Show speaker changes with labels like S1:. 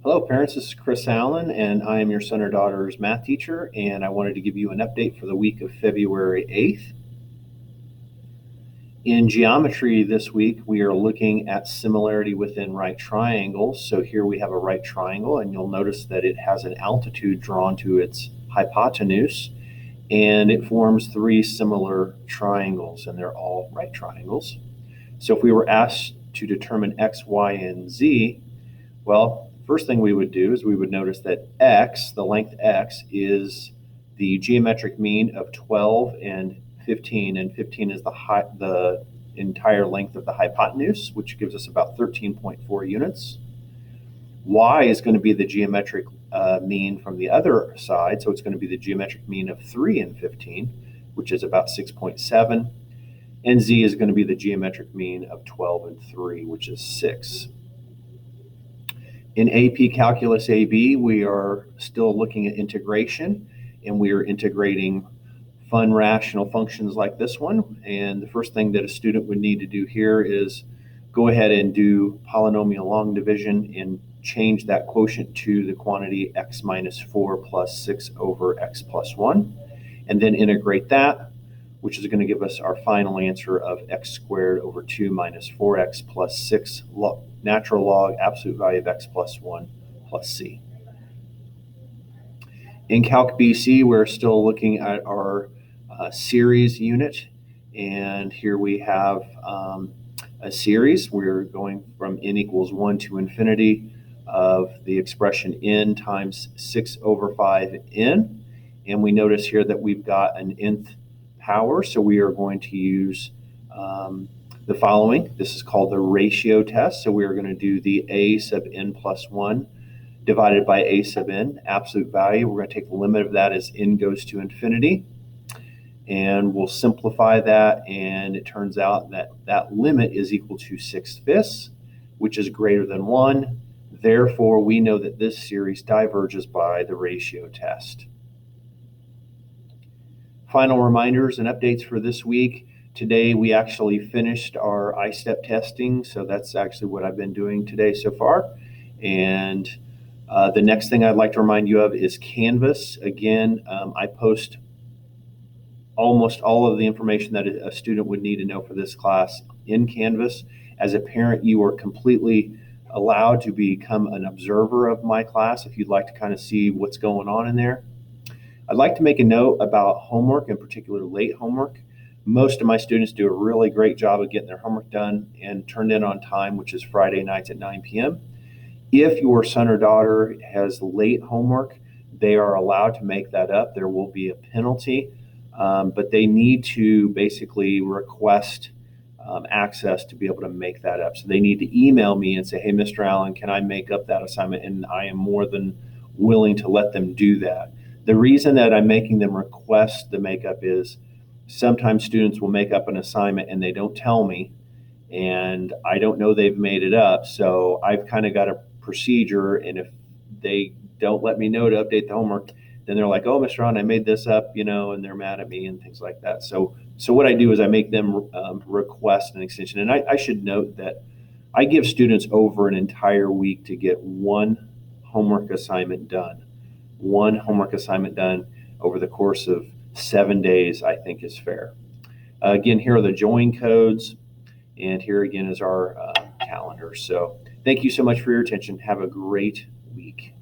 S1: Hello, parents. This is Chris Allen, and I am your son or daughter's math teacher, and I wanted to give you an update for the week of February 8th. In geometry this week, we are looking at similarity within right triangles. So here we have a right triangle, and you'll notice that it has an altitude drawn to its hypotenuse, and it forms three similar triangles, and they're all right triangles. So if we were asked to determine x, y, and z, well, first thing we would do is we would notice that x, the length x, is the geometric mean of 12 and 15, and 15 is the entire length of the hypotenuse, which gives us about 13.4 units. Y is going to be the geometric mean from the other side, so it's going to be the geometric mean of 3 and 15, which is about 6.7, and z is going to be the geometric mean of 12 and 3, which is 6. In AP Calculus AB, we are still looking at integration, and we are integrating fun rational functions like this one. And the first thing that a student would need to do here is go ahead and do polynomial long division and change that quotient to the quantity x minus 4 plus 6 over x plus 1, and then integrate that, which is going to give us our final answer of x squared over 2 minus 4x plus 6 natural log absolute value of x plus 1 plus c. In Calc BC, we're still looking at our series unit, and here we have a series. We're going from n equals 1 to infinity of the expression n times 6 over 5n, and we notice here that we've got an nth power, so we are going to use the following. This is called the ratio test. So we are going to do the a sub n plus 1 divided by a sub n, absolute value. We're going to take the limit of that as n goes to infinity, and we'll simplify that, and it turns out that that limit is equal to 6/5, which is greater than 1. Therefore, we know that this series diverges by the ratio test. Final reminders and updates for this week. Today we actually finished our I-STEP testing, so that's actually what I've been doing today so far. And the next thing I'd like to remind you of is Canvas. Again, I post almost all of the information that a student would need to know for this class in Canvas. As a parent, you are completely allowed to become an observer of my class if you'd like to kind of see what's going on in there. I'd like to make a note about homework, in particular late homework. Most of my students do a really great job of getting their homework done and turned in on time, which is Friday nights at 9 p.m. If your son or daughter has late homework, they are allowed to make that up. There will be a penalty, but they need to basically request access to be able to make that up. So they need to email me and say, hey, Mr. Allen, can I make up that assignment? And I am more than willing to let them do that. The reason that I'm making them request the makeup is sometimes students will make up an assignment and they don't tell me, and I don't know they've made it up. So I've kind of got a procedure, and if they don't let me know to update the homework, then they're like, oh, Mr. Allen, I made this up, and they're mad at me and things like that. So what I do is I make them request an extension. And I should note that I give students over an entire week to get one homework assignment done. One homework assignment done over the course of 7 days, I think, is fair. Again, here are the join codes, and here again is our calendar. So thank you so much for your attention. Have a great week.